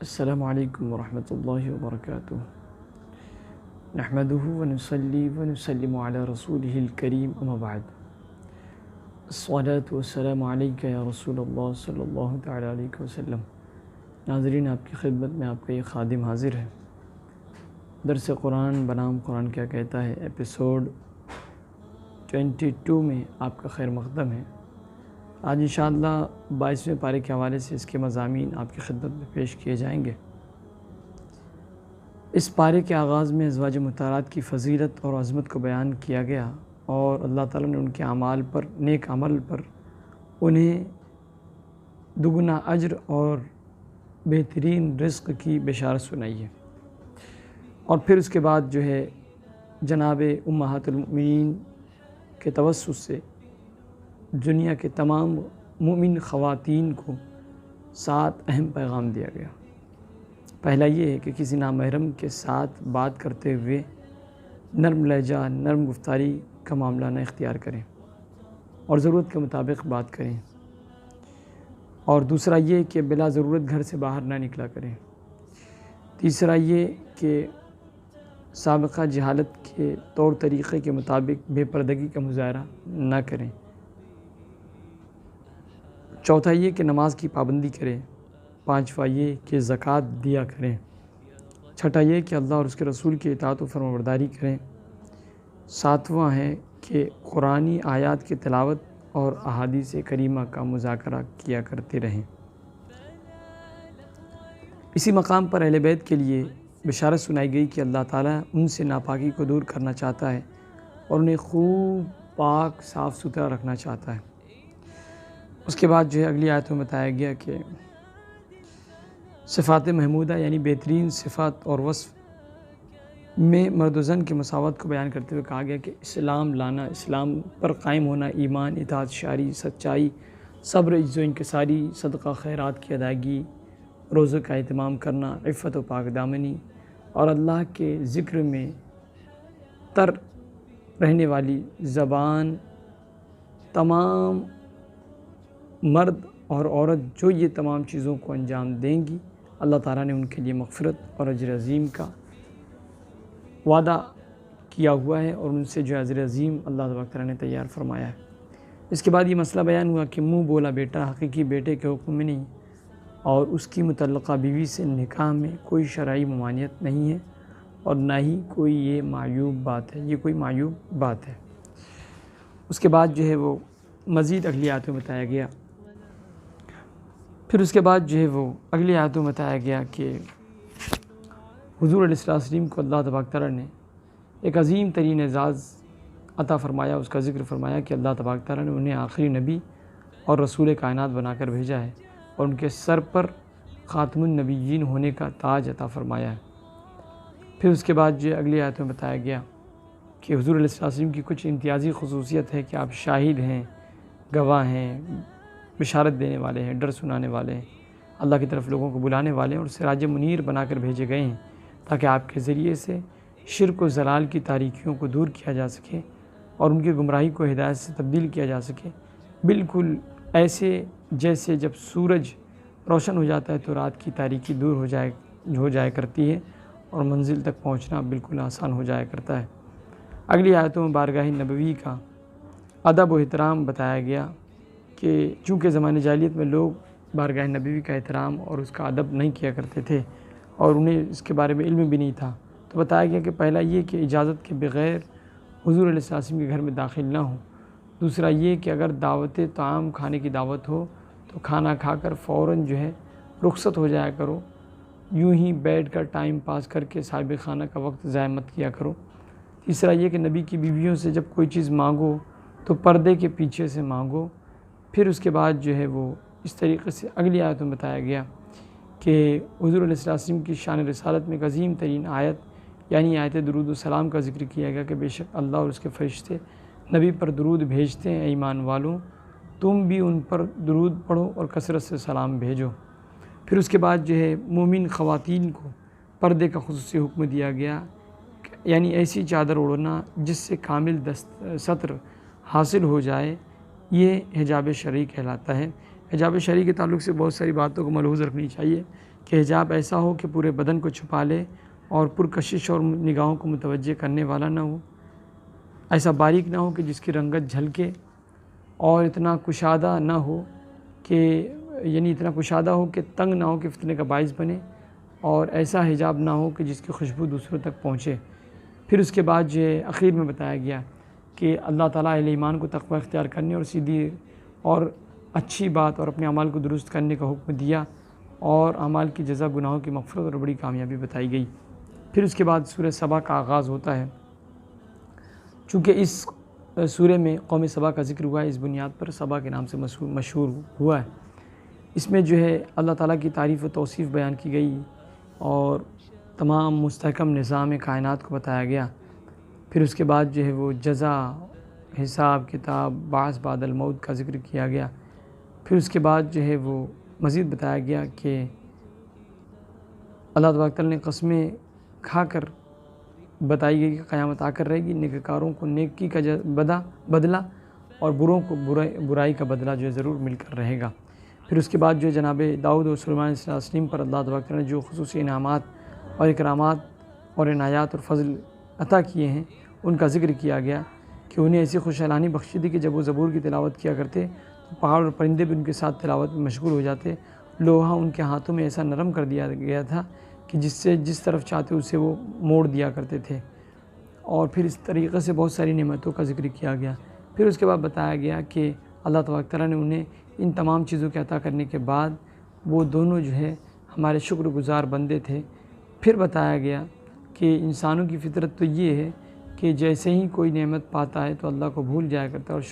السلام علیکم ورحمۃ اللہ وبرکاتہ۔ نحمدہ ونصلی ونسلم علی رسولہ الکریم، اما بعد۔ الصلاۃ والسلام علیک یا رسول اللہ صلی اللہ تعالی علیہ وسلم۔ ناظرین، آپ کی خدمت میں آپ کا یہ خادم حاضر ہے۔ درس قرآن بنام قرآن کیا کہتا ہے، ایپیسوڈ 22 میں آپ کا خیر مقدم ہے۔ آج انشاءاللہ 22ویں پارے کے حوالے سے اس کے مضامین آپ کی خدمت میں پیش کیے جائیں گے۔ اس پارے کے آغاز میں ازواج مطہرات کی فضیلت اور عظمت کو بیان کیا گیا، اور اللہ تعالیٰ نے ان کے اعمال پر، نیک عمل پر انہیں دگنا اجر اور بہترین رزق کی بشارت سنائی ہے۔ اور پھر اس کے بعد جناب امہات المؤمنین کے توسط سے دنیا کے تمام مومن خواتین کو 7 اہم پیغام دیا گیا۔ پہلا یہ ہے کہ کسی نامحرم کے ساتھ بات کرتے ہوئے نرم لہجہ، نرم گفتاری کا معاملہ نہ اختیار کریں اور ضرورت کے مطابق بات کریں۔ اور دوسرا یہ کہ بلا ضرورت گھر سے باہر نہ نکلا کریں۔ تیسرا یہ کہ سابقہ جہالت کے طور طریقے کے مطابق بے پردگی کا مظاہرہ نہ کریں۔ چوتھا یہ کہ نماز کی پابندی کریں۔ پانچواں یہ کہ زکوٰۃ دیا کریں۔ چھٹا یہ کہ اللہ اور اس کے رسول کی اطاعت و فرمانبرداری کریں۔ ساتواں ہے کہ قرآنی آیات کی تلاوت اور احادیث کریمہ کا مذاکرہ کیا کرتے رہیں۔ اسی مقام پر اہل بیت کے لیے بشارت سنائی گئی کہ اللہ تعالیٰ ان سے ناپاکی کو دور کرنا چاہتا ہے اور انہیں خوب پاک صاف ستھرا رکھنا چاہتا ہے۔ اس کے بعد اگلی آیت میں بتایا گیا کہ صفات محمودہ یعنی بہترین صفات اور وصف میں مرد و زن کی مساوات کو بیان کرتے ہوئے کہا گیا کہ اسلام لانا، اسلام پر قائم ہونا، ایمان، اطاعت شاری، سچائی، صبر، عجز و انکساری، صدقہ خیرات کی ادائیگی، روزے کا اہتمام کرنا، عفت و پاک دامنی اور اللہ کے ذکر میں تر رہنے والی زبان، تمام مرد اور عورت جو یہ تمام چیزوں کو انجام دیں گی، اللہ تعالیٰ نے ان کے لیے مغفرت اور اجر عظیم کا وعدہ کیا ہوا ہے، اور ان سے اجر عظیم اللہ تبارک تعالیٰ نے تیار فرمایا ہے۔ اس کے بعد یہ مسئلہ بیان ہوا کہ منہ بولا بیٹا حقیقی بیٹے کے حکم میں نہیں، اور اس کی متعلقہ بیوی سے نکاح میں کوئی شرعی ممانعت نہیں ہے، اور نہ ہی کوئی یہ معیوب بات ہے، یہ کوئی معیوب بات ہے۔ اس کے بعد وہ مزید اگلی آیتوں میں بتایا گیا۔ پھر اس کے بعد اگلی آیتوں میں بتایا گیا کہ حضور علیہ السلام کو اللہ تبارک تعالیٰ نے ایک عظیم ترین اعزاز عطا فرمایا، اس کا ذکر فرمایا کہ اللہ تبارک تعالیٰ نے انہیں آخری نبی اور رسول کائنات بنا کر بھیجا ہے، اور ان کے سر پر خاتم النبیین ہونے کا تاج عطا فرمایا ہے۔ پھر اس کے بعد اگلی آیتوں میں بتایا گیا کہ حضور علیہ السلام کی کچھ امتیازی خصوصیت ہے کہ آپ شاہد ہیں، گواہ ہیں، بشارت دینے والے ہیں، ڈر سنانے والے ہیں، اللہ کی طرف لوگوں کو بلانے والے ہیں، اور سراج منیر بنا کر بھیجے گئے ہیں تاکہ آپ کے ذریعے سے شرک و ضلال کی تاریکیوں کو دور کیا جا سکے اور ان کی گمراہی کو ہدایت سے تبدیل کیا جا سکے، بالکل ایسے جیسے جب سورج روشن ہو جاتا ہے تو رات کی تاریکی دور ہو جایا کرتی ہے اور منزل تک پہنچنا بالکل آسان ہو جایا کرتا ہے۔ اگلی آیتوں میں بارگاہ نبوی کا ادب و احترام بتایا گیا کہ چونکہ زمانے جاہلیت میں لوگ بارگاہ نبوی کا احترام اور اس کا ادب نہیں کیا کرتے تھے، اور انہیں اس کے بارے میں علم بھی نہیں تھا، تو بتایا گیا کہ پہلا یہ کہ اجازت کے بغیر حضور علیہ السلام کے گھر میں داخل نہ ہوں۔ دوسرا یہ کہ اگر دعوت طعام کھانے کی دعوت ہو تو کھانا کھا کر فوراً رخصت ہو جایا کرو، یوں ہی بیٹھ کر ٹائم پاس کر کے صاحب خانہ کا وقت ضائع مت کیا کرو۔ تیسرا یہ کہ نبی کی بیویوں سے جب کوئی چیز مانگو تو پردے کے پیچھے سے مانگو۔ پھر اس کے بعد وہ اس طریقے سے اگلی آیت میں بتایا گیا کہ حضور علیہ السلام کی شان رسالت میں ایک عظیم ترین آیت یعنی آیت درود السلام کا ذکر کیا گیا کہ بے شک اللہ اور اس کے فرشتے نبی پر درود بھیجتے ہیں، اے ایمان والوں تم بھی ان پر درود پڑھو اور کثرت سے سلام بھیجو۔ پھر اس کے بعد مومن خواتین کو پردے کا خصوصی حکم دیا گیا، یعنی ایسی چادر اوڑھنا جس سے کامل ستر حاصل ہو جائے، یہ حجاب شرعی کہلاتا ہے۔ حجاب شرعی کے تعلق سے بہت ساری باتوں کو ملحوظ رکھنی چاہیے کہ حجاب ایسا ہو کہ پورے بدن کو چھپا لے اور پرکشش اور نگاہوں کو متوجہ کرنے والا نہ ہو، ایسا باریک نہ ہو کہ جس کی رنگت جھلکے، اور اتنا کشادہ نہ ہو کہ اتنا کشادہ ہو کہ تنگ نہ ہو کہ فتنے کا باعث بنے، اور ایسا حجاب نہ ہو کہ جس کی خوشبو دوسروں تک پہنچے۔ پھر اس کے بعد جو اخیر میں بتایا گیا کہ اللہ تعالیٰ اہل ایمان کو تقوی اختیار کرنے اور سیدھی اور اچھی بات اور اپنے اعمال کو درست کرنے کا حکم دیا، اور اعمال کی جزا گناہوں کی مغفرت اور بڑی کامیابی بتائی گئی۔ پھر اس کے بعد سورہ سبا کا آغاز ہوتا ہے۔ چونکہ اس سورہ میں قوم سبا کا ذکر ہوا ہے، اس بنیاد پر سبا کے نام سے مشہور ہوا ہے۔ اس میں جو ہے اللہ تعالیٰ کی تعریف و توصیف بیان کی گئی اور تمام مستحکم نظام کائنات کو بتایا گیا۔ پھر اس کے بعد جو ہے وہ جزا، حساب کتاب، بعث بعد الموت کا ذکر کیا گیا۔ پھر اس کے بعد جو ہے وہ مزید بتایا گیا کہ اللہ تبارک تعالیٰ نے قسمیں کھا کر بتائی گئی کہ قیامت آ کر رہے گی، نیکوکاروں کو نیکی کا بدلہ اور بروں کو برائی کا بدلہ جو ہے ضرور مل کر رہے گا۔ پھر اس کے بعد جو جناب داؤد اور سلیمان علیہ السلام پر اللہ تبارک تعالیٰ نے جو خصوصی انعامات اور اکرامات اور عنایات اور فضل عطا کیے ہیں ان کا ذکر کیا گیا کہ انہیں ایسی خوشحالانی بخشی تھی کہ جب وہ زبور کی تلاوت کیا کرتے تو پہاڑ اور پرندے بھی ان کے ساتھ تلاوت میں مشغول ہو جاتے۔ لوہا ان کے ہاتھوں میں ایسا نرم کر دیا گیا تھا کہ جس سے جس طرف چاہتے اسے وہ موڑ دیا کرتے تھے، اور پھر اس طریقے سے بہت ساری نعمتوں کا ذکر کیا گیا۔ پھر اس کے بعد بتایا گیا کہ اللہ تبارک تعالیٰ نے انہیں ان تمام چیزوں کے عطا کرنے کے بعد وہ دونوں جو ہے ہمارے شکر گزار بندے تھے۔ پھر بتایا گیا کہ انسانوں کی فطرت تو یہ ہے کہ جیسے ہی کوئی نعمت پاتا ہے تو اللہ کو بھول جایا کرتا ہے اور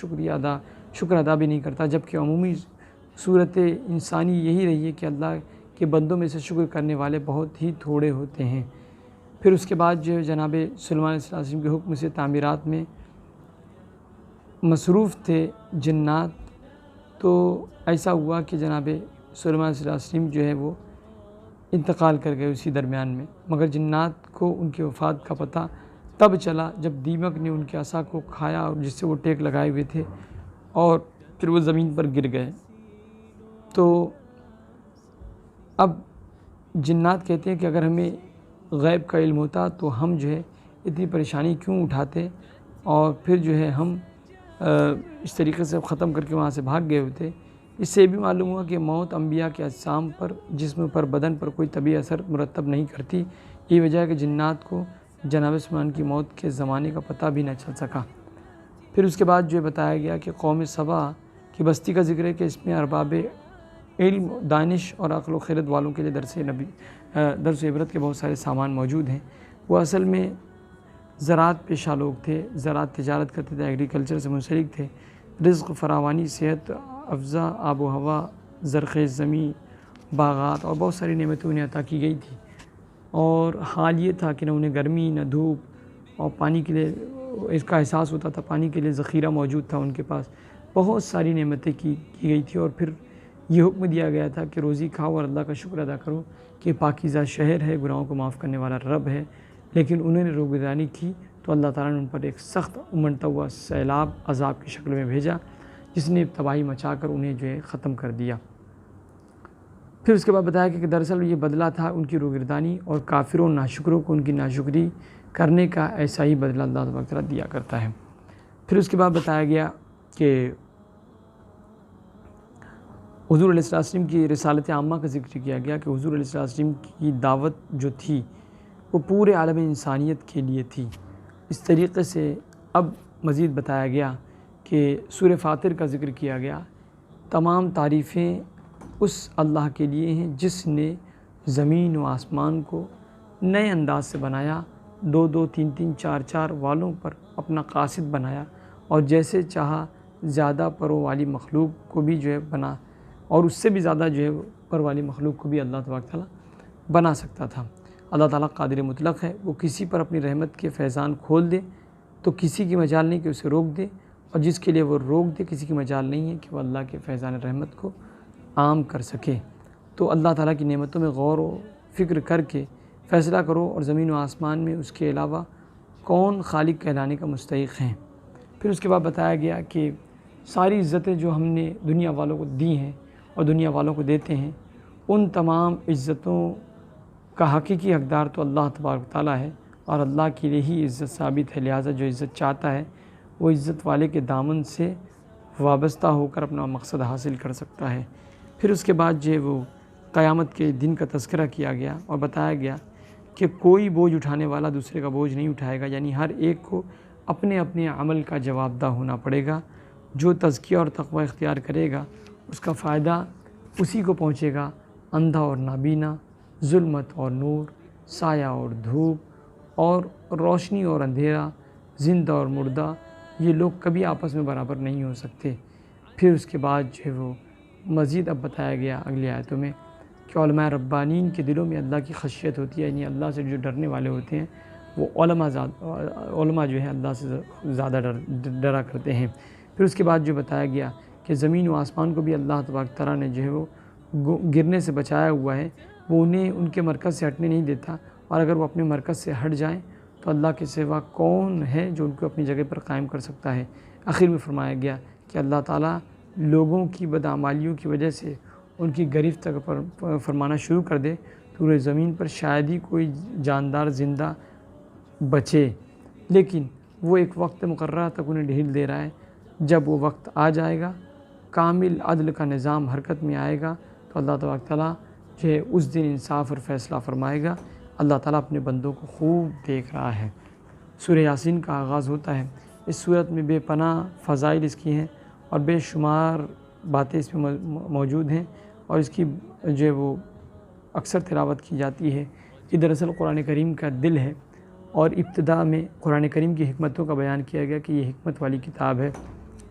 شکر ادا بھی نہیں کرتا، جبکہ عمومی صورت انسانی یہی رہی ہے کہ اللہ کے بندوں میں سے شکر کرنے والے بہت ہی تھوڑے ہوتے ہیں۔ پھر اس کے بعد جو جناب سلیمان علیہ السلام کے حکم سے تعمیرات میں مصروف تھے جنات، تو ایسا ہوا کہ جناب سلیمان علیہ السلام جو ہے وہ انتقال کر گئے اسی درمیان میں، مگر جنات کو ان کی وفات کا پتہ تب چلا جب دیمک نے ان کے عصا کو کھایا اور جس سے وہ ٹیک لگائے ہوئے تھے، اور پھر وہ زمین پر گر گئے۔ تو اب جنات کہتے ہیں کہ اگر ہمیں غیب کا علم ہوتا تو ہم جو ہے اتنی پریشانی کیوں اٹھاتے، اور پھر جو ہے ہم اس طریقے سے ختم کر کے وہاں سے بھاگ گئے ہوتے۔ اس سے بھی معلوم ہوا کہ موت انبیاء کے اجسام پر، جسم پر، بدن پر کوئی طبی اثر مرتب نہیں کرتی۔ یہ وجہ ہے کہ جنات کو جناب سلیمان کی موت کے زمانے کا پتہ بھی نہ چل سکا۔ پھر اس کے بعد جو بتایا گیا کہ قوم سبا کی بستی کا ذکر ہے کہ اس میں ارباب علم، دانش اور عقل و خیرت والوں کے لیے درس و عبرت کے بہت سارے سامان موجود ہیں۔ وہ اصل میں زراعت پیشہ لوگ تھے، زراعت تجارت کرتے تھے، ایگریکلچر سے منسلک تھے۔ رزق فراوانی، صحت افزا آب و ہوا، زرخیز زمین، باغات اور بہت ساری نعمتیں انہیں عطا کی گئی تھی، اور حال یہ تھا کہ نہ انہیں گرمی نہ دھوپ، اور پانی کے لیے اس کا احساس ہوتا تھا، پانی کے لیے ذخیرہ موجود تھا ان کے پاس، بہت ساری نعمتیں کی گئی تھی۔ اور پھر یہ حکم دیا گیا تھا کہ روزی کھاؤ اور اللہ کا شکر ادا کرو کہ پاکیزہ شہر ہے، گناہوں کو معاف کرنے والا رب ہے۔ لیکن انہوں نے روگردانی کی تو اللہ تعالیٰ نے ان پر ایک سخت امنڈتا ہوا سیلاب عذاب کی شکل میں بھیجا، جس نے تباہی مچا کر انہیں جو ہے ختم کر دیا۔ پھر اس کے بعد بتایا کہ دراصل یہ بدلہ تھا ان کی روگردانی، اور کافروں ناشکروں کو ان کی ناشکری کرنے کا ایسا ہی بدلہ اللہ تبارک تعالیٰ دیا کرتا ہے۔ پھر اس کے بعد بتایا گیا کہ حضور علیہ السلام کی رسالت عامہ کا ذکر کیا گیا کہ حضور علیہ السلام کی دعوت جو تھی وہ پورے عالم انسانیت کے لیے تھی۔ اس طریقے سے اب مزید بتایا گیا کہ سورہ فاطر کا ذکر کیا گیا، تمام تعریفیں اس اللہ کے لیے ہیں جس نے زمین و آسمان کو نئے انداز سے بنایا، 2 2 3 3 4 4 والوں پر اپنا قاصد بنایا، اور جیسے چاہا زیادہ پروں والی مخلوق کو بھی جو ہے بنا، اور اس سے بھی زیادہ جو ہے پر والی مخلوق کو بھی اللہ تبارک تعالیٰ بنا سکتا تھا۔ اللہ تعالیٰ قادر مطلق ہے، وہ کسی پر اپنی رحمت کے فیضان کھول دے تو کسی کی مجال نہیں کہ اسے روک دے، اور جس کے لیے وہ روک دے کسی کی مجال نہیں ہے کہ وہ اللہ کے فیضان رحمت کو عام کر سکے۔ تو اللہ تعالیٰ کی نعمتوں میں غور و فکر کر کے فیصلہ کرو، اور زمین و آسمان میں اس کے علاوہ کون خالق کہلانے کا مستحق ہیں۔ پھر اس کے بعد بتایا گیا کہ ساری عزتیں جو ہم نے دنیا والوں کو دی ہیں اور دنیا والوں کو دیتے ہیں، ان تمام عزتوں کا حقیقی حقدار تو اللہ تبارک و تعالیٰ ہے، اور اللہ کے لیے ہی عزت ثابت ہے۔ لہٰذا جو عزت چاہتا ہے وہ عزت والے کے دامن سے وابستہ ہو کر اپنا مقصد حاصل کر سکتا ہے۔ پھر اس کے بعد جو وہ قیامت کے دن کا تذکرہ کیا گیا اور بتایا گیا کہ کوئی بوجھ اٹھانے والا دوسرے کا بوجھ نہیں اٹھائے گا، یعنی ہر ایک کو اپنے اپنے عمل کا جواب دہ ہونا پڑے گا۔ جو تزکیہ اور تقوی اختیار کرے گا اس کا فائدہ اسی کو پہنچے گا، اندھا اور نابینا، ظلمت اور نور، سایہ اور دھوپ، اور روشنی اور اندھیرا، زندہ اور مردہ، یہ لوگ کبھی آپس میں برابر نہیں ہو سکتے۔ پھر اس کے بعد جو ہے وہ مزید اب بتایا گیا اگلی آیتوں میں کہ علماء ربانین کے دلوں میں اللہ کی خشیت ہوتی ہے، یعنی اللہ سے جو ڈرنے والے ہوتے ہیں وہ علماء جو ہے اللہ سے زیادہ ڈرا کرتے ہیں۔ پھر اس کے بعد جو بتایا گیا کہ زمین و آسمان کو بھی اللہ تبارک تعالیٰ نے جو ہے وہ گرنے سے بچایا ہوا ہے، وہ انہیں ان کے مرکز سے ہٹنے نہیں دیتا، اور اگر وہ اپنے مرکز سے ہٹ جائیں تو اللہ کے سوا کون ہے جو ان کو اپنی جگہ پر قائم کر سکتا ہے۔ آخر میں فرمایا گیا کہ اللہ تعالیٰ لوگوں کی بدعمالیوں کی وجہ سے ان کی گرفت تک فرمانا شروع کر دے تو زمین پر شاید ہی کوئی جاندار زندہ بچے، لیکن وہ ایک وقت مقررہ تک انہیں ڈھیل دے رہا ہے۔ جب وہ وقت آ جائے گا، کامل عدل کا نظام حرکت میں آئے گا، تو اللہ تبارک تعالیٰ جو ہے اس دن انصاف اور فیصلہ فرمائے گا۔ اللہ تعالیٰ اپنے بندوں کو خوب دیکھ رہا ہے۔ سورہ یاسین کا آغاز ہوتا ہے۔ اس صورت میں بے پناہ فضائل اس کی ہیں اور بے شمار باتیں اس میں موجود ہیں، اور اس کی جو ہے وہ اکثر تلاوت کی جاتی ہے۔ یہ دراصل قرآن کریم کا دل ہے، اور ابتدا میں قرآن کریم کی حکمتوں کا بیان کیا گیا کہ یہ حکمت والی کتاب ہے۔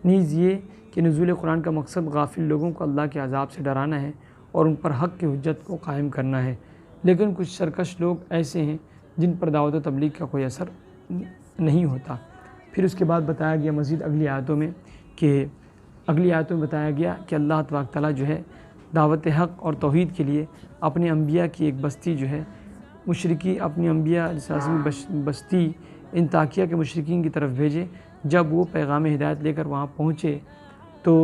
نیز یہ کہ نزول قرآن کا مقصد غافل لوگوں کو اللہ کے عذاب سے ڈرانا ہے اور ان پر حق کی حجت کو قائم کرنا ہے، لیکن کچھ سرکش لوگ ایسے ہیں جن پر دعوت و تبلیغ کا کوئی اثر نہیں ہوتا۔ پھر اس کے بعد بتایا گیا مزید اگلی آیتوں میں بتایا گیا کہ اللہ تبارک تعالیٰ جو ہے دعوت حق اور توحید کے لیے اپنے انبیاء کی ایک بستی جو ہے اپنی انبیاء بستی انطاکیہ کے مشرکین کی طرف بھیجے۔ جب وہ پیغام ہدایت لے کر وہاں پہنچے تو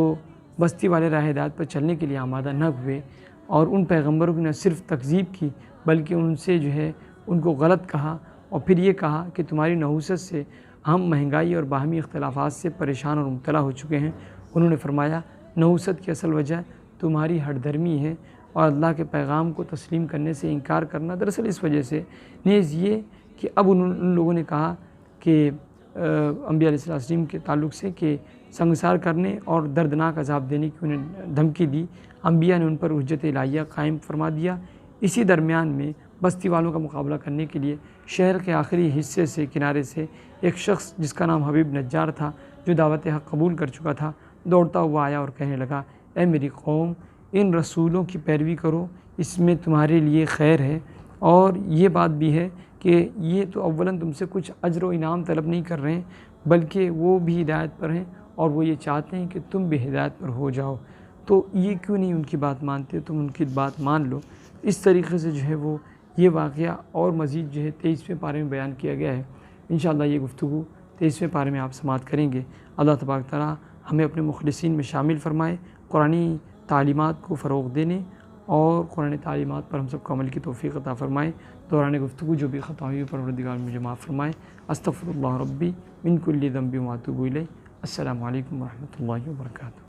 بستی والے راہ ہدایت پر چلنے کے لیے آمادہ نہ ہوئے، اور ان پیغمبروں کی نہ صرف تکذیب کی بلکہ ان سے جو ہے ان کو غلط کہا، اور پھر یہ کہا کہ تمہاری نحوست سے ہم مہنگائی اور باہمی اختلافات سے پریشان اور مبتلا ہو چکے ہیں۔ انہوں نے فرمایا نحوست کی اصل وجہ تمہاری ہٹ درمی ہے اور اللہ کے پیغام کو تسلیم کرنے سے انکار کرنا۔ دراصل اس وجہ سے نیز یہ کہ اب ان لوگوں نے کہا کہ انبیاء علیہ السلام کے تعلق سے کہ سنگسار کرنے اور دردناک عذاب دینے کی انہیں دھمکی دی۔ انبیاء نے ان پر حجت الہیہ قائم فرما دیا۔ اسی درمیان میں بستی والوں کا مقابلہ کرنے کے لیے شہر کے آخری حصے سے کنارے سے ایک شخص جس کا نام حبیب نجار تھا، جو دعوت حق قبول کر چکا تھا، دوڑتا ہوا آیا اور کہنے لگا، اے میری قوم، ان رسولوں کی پیروی کرو، اس میں تمہارے لیے خیر ہے۔ اور یہ بات بھی ہے کہ یہ تو اولاً تم سے کچھ اجر و انعام طلب نہیں کر رہے ہیں، بلکہ وہ بھی ہدایت پر ہیں اور وہ یہ چاہتے ہیں کہ تم بھی ہدایت پر ہو جاؤ، تو یہ کیوں نہیں ان کی بات مانتے، تم ان کی بات مان لو۔ اس طریقے سے جو ہے وہ یہ واقعہ اور مزید جو ہے 23ویں پارے میں بیان کیا گیا ہے۔ انشاءاللہ یہ گفتگو 23ویں پارے میں آپ سماعت کریں گے۔ اللہ تبارک تعالیٰ ہمیں اپنے مخلصین میں شامل فرمائے، قرآنی تعلیمات کو فروغ دینے اور قرآن تعلیمات پر ہم سب کو عمل کی توفیق عطا فرمائے۔ دوران گفتگو جو بھی خطا ہوئی پروردگار مجھے معاف فرمائے۔ استغفر اللہ ربی من کل ذنب و اتوب الیہ۔ السلام علیکم ورحمۃ اللہ وبرکاتہ۔